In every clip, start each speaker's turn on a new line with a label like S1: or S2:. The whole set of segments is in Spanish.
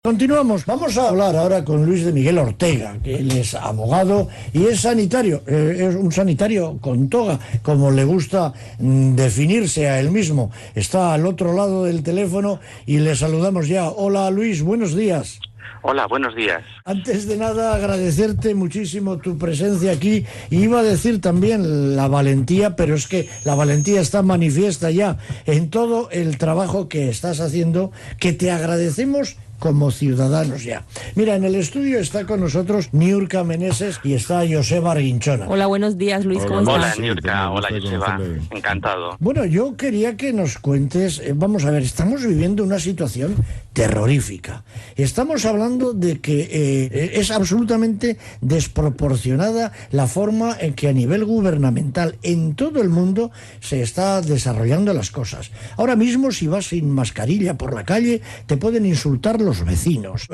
S1: Continuamos. Vamos a hablar ahora con Luis de Miguel Ortega, que él es abogado y es sanitario. Es un sanitario con toga, como le gusta definirse a él mismo. Está al otro lado del teléfono y le saludamos ya. Hola Luis, buenos días.
S2: Hola, buenos días.
S1: Antes de nada, agradecerte muchísimo tu presencia aquí. Y iba a decir también la valentía, pero es que la valentía está manifiesta ya en todo el trabajo que estás haciendo, que te agradecemos como ciudadanos ya. Mira, en el estudio está con nosotros Niurka Meneses y está Joseba Arguinchona.
S3: Hola, buenos días, Luis, ¿cómo estás?
S2: Hola, Niurka, hola, Joseba, encantado.
S1: Bueno, yo quería que nos cuentes, vamos a ver, estamos viviendo una situación terrorífica. Estamos hablando de que es absolutamente desproporcionada la forma en que a nivel gubernamental en todo el mundo se está desarrollando las cosas. Ahora mismo, si vas sin mascarilla por la calle, te pueden insultar los vecinos.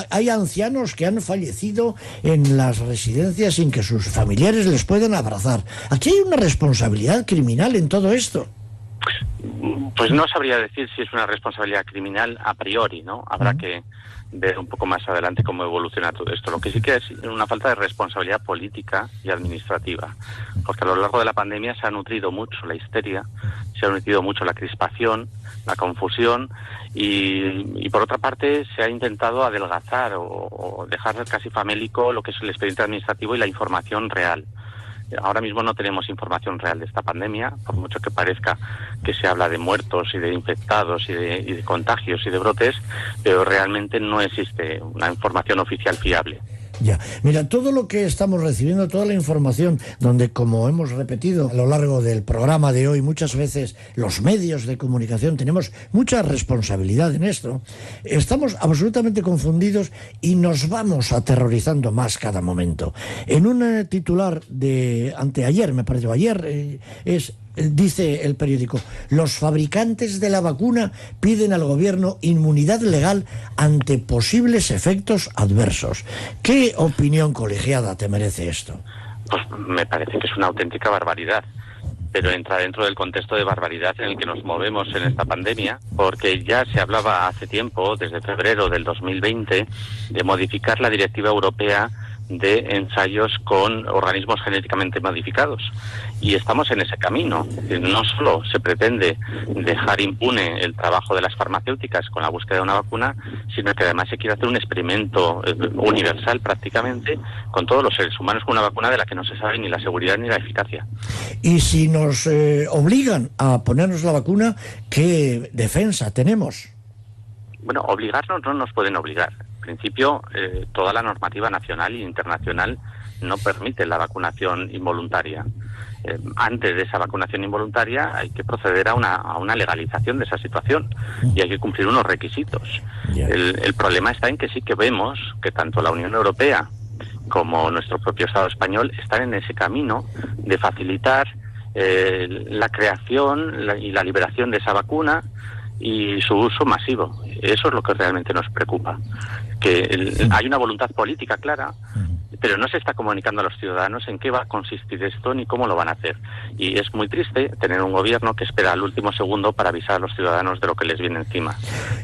S1: Hay ancianos que han fallecido en las residencias sin que sus familiares les puedan abrazar. Aquí hay una responsabilidad criminal en todo esto.
S2: Pues no sabría decir si es una responsabilidad criminal a priori, ¿no? Habrá que ver un poco más adelante cómo evoluciona todo esto. Lo que sí que es una falta de responsabilidad política y administrativa, porque a lo largo de la pandemia se ha nutrido mucho la histeria, se ha nutrido mucho la crispación, la confusión y por otra parte se ha intentado adelgazar o dejar casi famélico lo que es el expediente administrativo y la información real. Ahora mismo no tenemos información real de esta pandemia, por mucho que parezca que se habla de muertos y de infectados y de contagios y de brotes, pero realmente no existe una información oficial fiable.
S1: Ya, mira, todo lo que estamos recibiendo, toda la información, donde, como hemos repetido a lo largo del programa de hoy, muchas veces los medios de comunicación tenemos mucha responsabilidad en esto, estamos absolutamente confundidos y nos vamos aterrorizando más cada momento. En un titular de anteayer, me pareció ayer, dice el periódico: los fabricantes de la vacuna piden al gobierno inmunidad legal ante posibles efectos adversos. ¿Qué opinión colegiada te merece esto?
S2: Pues me parece que es una auténtica barbaridad, pero entra dentro del contexto de barbaridad en el que nos movemos en esta pandemia, porque ya se hablaba hace tiempo, desde febrero del 2020, de modificar la directiva europea de ensayos con organismos genéticamente modificados. Y estamos en ese camino. No solo se pretende dejar impune el trabajo de las farmacéuticas con la búsqueda de una vacuna, sino que además se quiere hacer un experimento universal prácticamente con todos los seres humanos con una vacuna de la que no se sabe ni la seguridad ni la eficacia.
S1: Y si nos obligan a ponernos la vacuna, ¿qué defensa tenemos?
S2: Bueno, obligarnos no nos pueden obligar. En principio, toda la normativa nacional e internacional no permite la vacunación involuntaria. Antes de esa vacunación involuntaria hay que proceder a una legalización de esa situación y hay que cumplir unos requisitos. El problema está en que sí que vemos que tanto la Unión Europea como nuestro propio Estado español están en ese camino de facilitar la creación y la liberación de esa vacuna y su uso masivo. Eso es lo que realmente nos preocupa, que hay una voluntad política clara, pero no se está comunicando a los ciudadanos en qué va a consistir esto ni cómo lo van a hacer. Y es muy triste tener un gobierno que espera al último segundo para avisar a los ciudadanos de lo que les viene encima.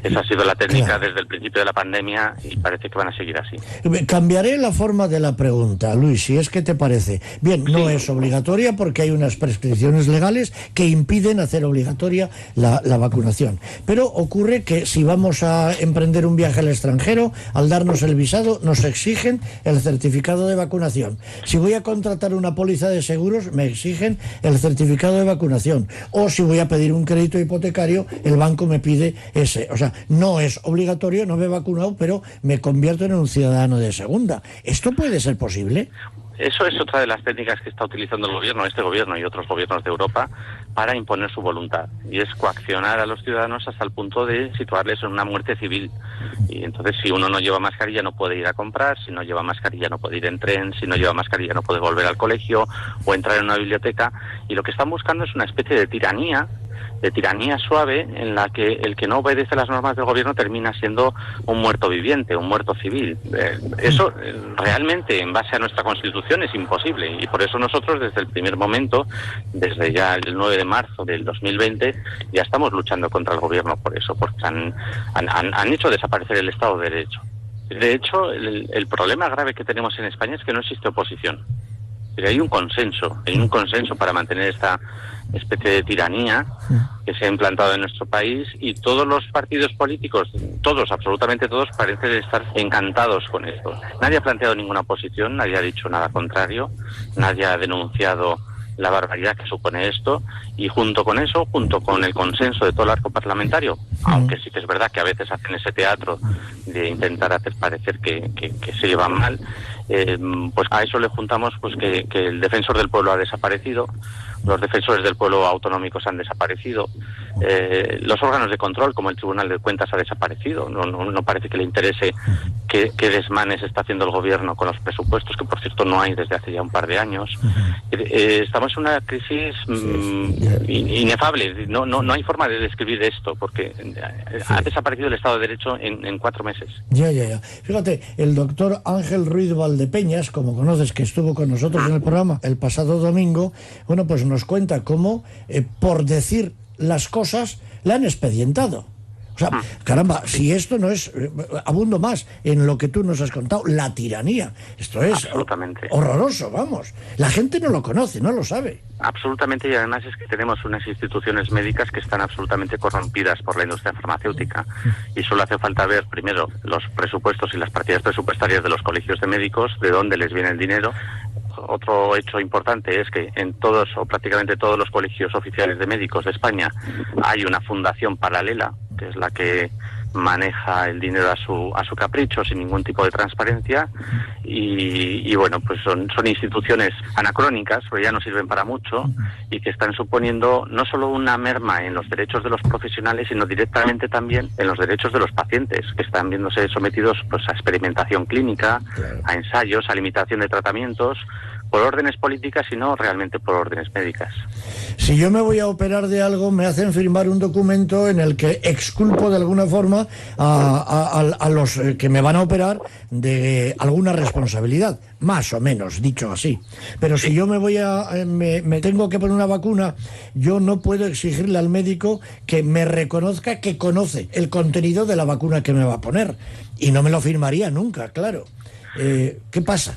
S2: Esa ha sido la técnica desde el principio de la pandemia y parece que van a seguir así.
S1: Cambiaré la forma de la pregunta, Luis, si es que te parece. Bien, no es obligatoria porque hay unas prescripciones legales que impiden hacer obligatoria la vacunación. Pero ocurre que si vamos a emprender un viaje al extranjero, al darnos el visado, nos exigen el certificado de vacunación. Si voy a contratar una póliza de seguros, me exigen el certificado de vacunación. O si voy a pedir un crédito hipotecario, el banco me pide ese. O sea, no es obligatorio, no me he vacunado, pero me convierto en un ciudadano de segunda. ¿Esto puede ser posible?
S2: Eso es otra de las técnicas que está utilizando el gobierno, este gobierno y otros gobiernos de Europa, para imponer su voluntad. Y es coaccionar a los ciudadanos hasta el punto de situarles en una muerte civil. Y entonces, si uno no lleva mascarilla no puede ir a comprar, si no lleva mascarilla no puede ir en tren, si no lleva mascarilla no puede volver al colegio o entrar en una biblioteca. Y lo que están buscando es una especie de tiranía de tiranía suave en la que el que no obedece las normas del gobierno termina siendo un muerto viviente, un muerto civil. Eso realmente, en base a nuestra Constitución, es imposible, y por eso nosotros desde el primer momento, desde ya el 9 de marzo del 2020, ya estamos luchando contra el gobierno por eso, porque han hecho desaparecer el Estado de Derecho. De hecho, el problema grave que tenemos en España es que no existe oposición. Hay un consenso para mantener esta especie de tiranía que se ha implantado en nuestro país, y todos los partidos políticos, todos, absolutamente todos, parecen estar encantados con esto. Nadie ha planteado ninguna oposición, nadie ha dicho nada contrario, nadie ha denunciado la barbaridad que supone esto, y junto con eso, junto con el consenso de todo el arco parlamentario, aunque sí que es verdad que a veces hacen ese teatro de intentar hacer parecer que se llevan mal, pues a eso le juntamos pues que el defensor del pueblo ha desaparecido, los defensores del pueblo autonómicos han desaparecido, los órganos de control como el Tribunal de Cuentas ha desaparecido. No parece que le interese qué desmanes está haciendo el gobierno con los presupuestos, que por cierto no hay desde hace ya un par de años. Estamos en una crisis inefable, no hay forma de describir esto, porque ha desaparecido el Estado de Derecho en 4 meses.
S1: Ya. Fíjate, el doctor Ángel Ruiz Valdepeñas, como conoces, que estuvo con nosotros en el programa el pasado domingo, bueno, pues nos cuenta cómo, por decir las cosas, la han expedientado. O sea, caramba, si esto no es, abundo más en lo que tú nos has contado, la tiranía. Esto es
S2: absolutamente
S1: horroroso, vamos. La gente no lo conoce, no lo sabe.
S2: Absolutamente, y además es que tenemos unas instituciones médicas que están absolutamente corrompidas por la industria farmacéutica, y solo hace falta ver primero los presupuestos y las partidas presupuestarias de los colegios de médicos, de dónde les viene el dinero. Otro hecho importante es que en todos o prácticamente todos los colegios oficiales de médicos de España hay una fundación paralela, que es la que maneja el dinero a su capricho, sin ningún tipo de transparencia, y bueno, pues son instituciones anacrónicas, porque ya no sirven para mucho, y que están suponiendo no solo una merma en los derechos de los profesionales, sino directamente también en los derechos de los pacientes, que están viéndose sometidos pues a experimentación clínica, a ensayos, a limitación de tratamientos, por órdenes políticas y no realmente por órdenes médicas.
S1: Si yo me voy a operar de algo, me hacen firmar un documento en el que exculpo de alguna forma a los que me van a operar de alguna responsabilidad, más o menos, dicho así. Pero si yo me tengo que poner una vacuna, yo no puedo exigirle al médico que me reconozca que conoce el contenido de la vacuna que me va a poner. Y no me lo firmaría nunca, claro. ¿Qué pasa?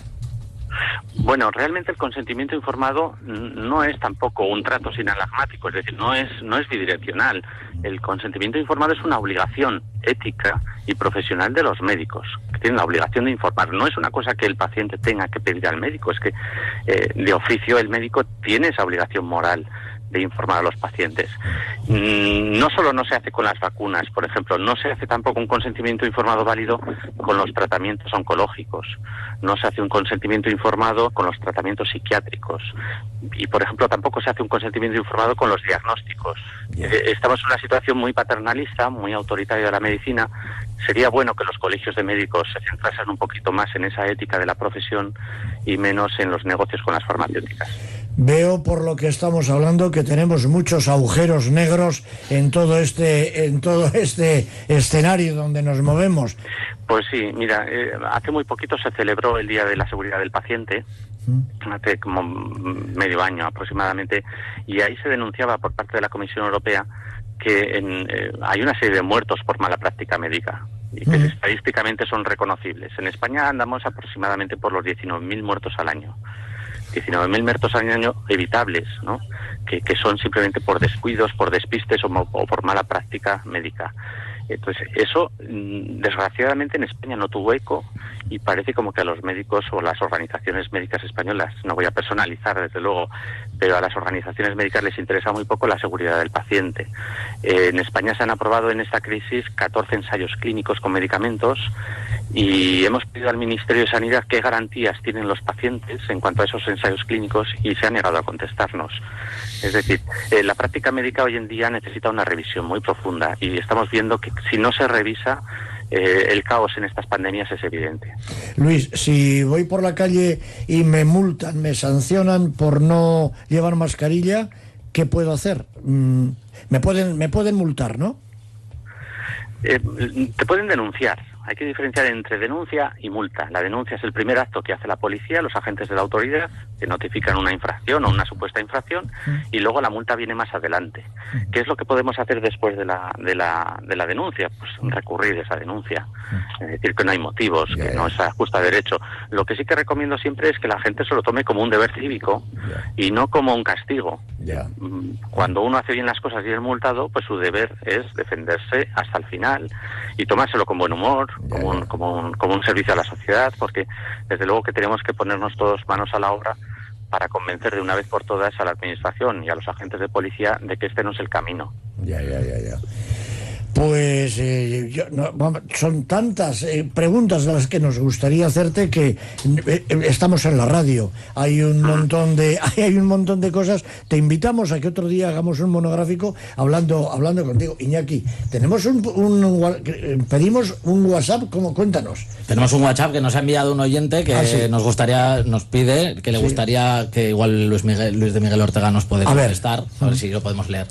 S2: Bueno, realmente el consentimiento informado no es tampoco un trato sinalagmático, es decir, no es bidireccional. El consentimiento informado es una obligación ética y profesional de los médicos, que tienen la obligación de informar. No es una cosa que el paciente tenga que pedir al médico, es que de oficio el médico tiene esa obligación moral de informar a los pacientes. No solo no se hace con las vacunas, por ejemplo, no se hace tampoco un consentimiento informado válido con los tratamientos oncológicos, no se hace un consentimiento informado con los tratamientos psiquiátricos, y por ejemplo tampoco se hace un consentimiento informado con los diagnósticos. Estamos en una situación muy paternalista, muy autoritaria de la medicina. Sería bueno que los colegios de médicos se centrasen un poquito más en esa ética de la profesión y menos en los negocios con las farmacéuticas.
S1: Veo por lo que estamos hablando que tenemos muchos agujeros negros en todo este escenario donde nos movemos.
S2: Pues sí, mira, hace muy poquito se celebró el Día de la Seguridad del Paciente, hace como medio año aproximadamente, y ahí se denunciaba por parte de la Comisión Europea que hay una serie de muertos por mala práctica médica, y que estadísticamente son reconocibles. En España andamos aproximadamente por los 19.000 muertos al año. 19.000 muertos al año evitables, ¿no? Que son simplemente por descuidos, por despistes o por mala práctica médica. Entonces, eso desgraciadamente en España no tuvo eco, y parece como que a los médicos o las organizaciones médicas españolas, no voy a personalizar desde luego, pero a las organizaciones médicas les interesa muy poco la seguridad del paciente. En España se han aprobado en esta crisis 14 ensayos clínicos con medicamentos, y hemos pedido al Ministerio de Sanidad qué garantías tienen los pacientes en cuanto a esos ensayos clínicos, y se ha negado a contestarnos. Es decir, la práctica médica hoy en día necesita una revisión muy profunda, y estamos viendo que si no se revisa, el caos en estas pandemias es evidente.
S1: Luis, si voy por la calle y me multan, me sancionan por no llevar mascarilla, ¿qué puedo hacer? me pueden multar, ¿no?
S2: Te pueden denunciar. Hay que diferenciar entre denuncia y multa. La denuncia es el primer acto que hace la policía, los agentes de la autoridad, que notifican una infracción o una supuesta infracción, y luego la multa viene más adelante. ¿Qué es lo que podemos hacer después de la denuncia? Pues recurrir esa denuncia. Es decir, que no hay motivos, que no se ajusta a derecho. Lo que sí que recomiendo siempre es que la gente se lo tome como un deber cívico y no como un castigo. Cuando uno hace bien las cosas y es multado, pues su deber es defenderse hasta el final y tomárselo con buen humor, como un servicio a la sociedad, porque desde luego que tenemos que ponernos todos manos a la obra para convencer de una vez por todas a la administración y a los agentes de policía de que este no es el camino.
S1: Pues son tantas preguntas las que nos gustaría hacerte que estamos en la radio. Hay un montón de cosas. Te invitamos a que otro día hagamos un monográfico hablando contigo. Iñaki, tenemos pedimos un WhatsApp, cuéntanos.
S3: Tenemos un WhatsApp que nos ha enviado un oyente que nos pide, que le gustaría que igual Luis de Miguel Ortega nos puede contestar, a ver si lo podemos leer.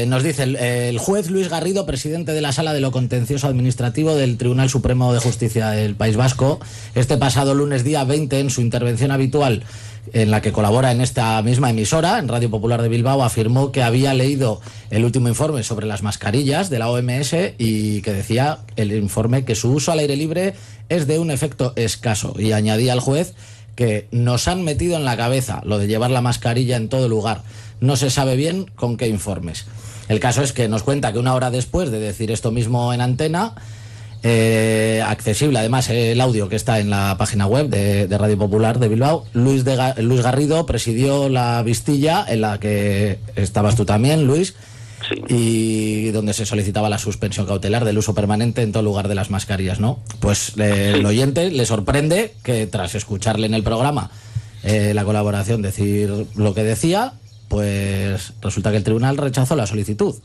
S3: Nos dice el juez Luis Garrido, presidente de la Sala de lo Contencioso Administrativo del Tribunal Supremo de Justicia del País Vasco, este pasado lunes día 20, en su intervención habitual, en la que colabora en esta misma emisora, en Radio Popular de Bilbao, afirmó que había leído el último informe sobre las mascarillas de la OMS y que decía el informe que su uso al aire libre es de un efecto escaso, y añadía al juez que nos han metido en la cabeza lo de llevar la mascarilla en todo lugar. No se sabe bien con qué informes. El caso es que nos cuenta que una hora después de decir esto mismo en antena, accesible además el audio que está en la página web de Radio Popular de Bilbao, Luis Garrido presidió la vistilla en la que estabas tú también, Luis, y donde se solicitaba la suspensión cautelar del uso permanente en todo lugar de las mascarillas, ¿no? Pues el oyente le sorprende que tras escucharle en el programa la colaboración decir lo que decía, pues resulta que el tribunal rechazó la solicitud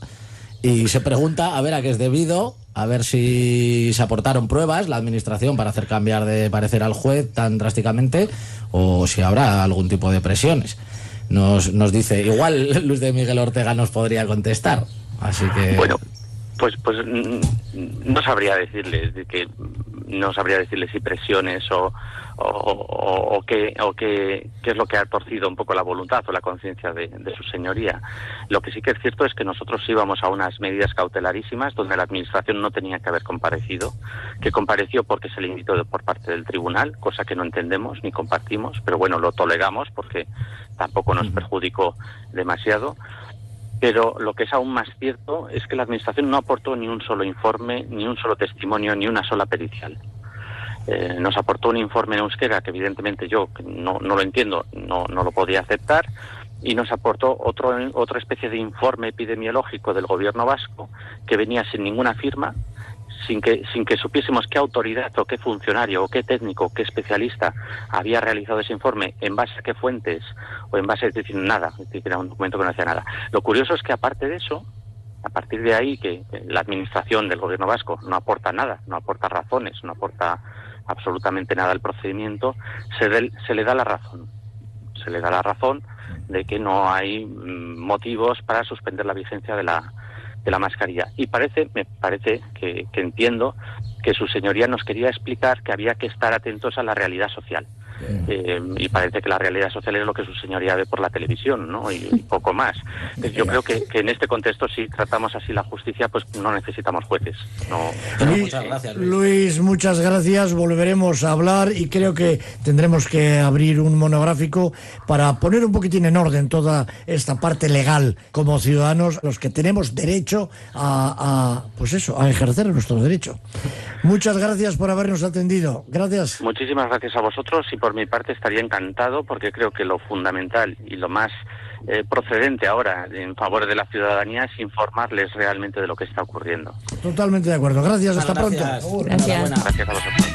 S3: y se pregunta a ver a qué es debido, a ver si se aportaron pruebas la administración para hacer cambiar de parecer al juez tan drásticamente, o si habrá algún tipo de presiones. Nos dice, igual Luis de Miguel Ortega nos podría contestar, así que...
S2: Bueno, pues no sabría decirles si presiones o qué es lo que ha torcido un poco la voluntad o la conciencia de su señoría. Lo que sí que es cierto es que nosotros íbamos a unas medidas cautelarísimas donde la administración no tenía que haber comparecido, que compareció porque se le invitó por parte del tribunal, cosa que no entendemos ni compartimos, pero bueno, lo toleramos porque tampoco nos perjudicó demasiado. Pero lo que es aún más cierto es que la administración no aportó ni un solo informe, ni un solo testimonio, ni una sola pericial. Nos aportó un informe en euskera que evidentemente yo no lo entiendo, no lo podía aceptar, y nos aportó otra especie de informe epidemiológico del gobierno vasco que venía sin ninguna firma, sin que supiésemos qué autoridad o qué funcionario o qué técnico o qué especialista había realizado ese informe, en base a qué fuentes o en base a decir nada, es decir, era un documento que no hacía nada. Lo curioso es que aparte de eso, a partir de ahí que la administración del gobierno vasco no aporta nada, no aporta razones, no aporta absolutamente nada al procedimiento, se le da la razón. Se le da la razón de que no hay motivos para suspender la vigencia de la mascarilla. Y me parece que entiendo que su señoría nos quería explicar que había que estar atentos a la realidad social. Y parece que la realidad social es lo que su señoría ve por la televisión, ¿no? Y poco más. Yo creo que en este contexto, si tratamos así la justicia, pues no necesitamos jueces.
S3: Muchas gracias,
S1: Luis, muchas gracias. Volveremos a hablar y creo que tendremos que abrir un monográfico para poner un poquitín en orden toda esta parte legal como ciudadanos, los que tenemos derecho a ejercer nuestro derecho. Muchas gracias por habernos atendido. Gracias.
S2: Muchísimas gracias a vosotros, y por mi parte estaría encantado, porque creo que lo fundamental y lo más procedente ahora en favor de la ciudadanía es informarles realmente de lo que está ocurriendo.
S1: Totalmente de acuerdo. Gracias, hasta
S3: gracias.
S1: pronto.
S4: Gracias.
S2: Gracias a vosotros.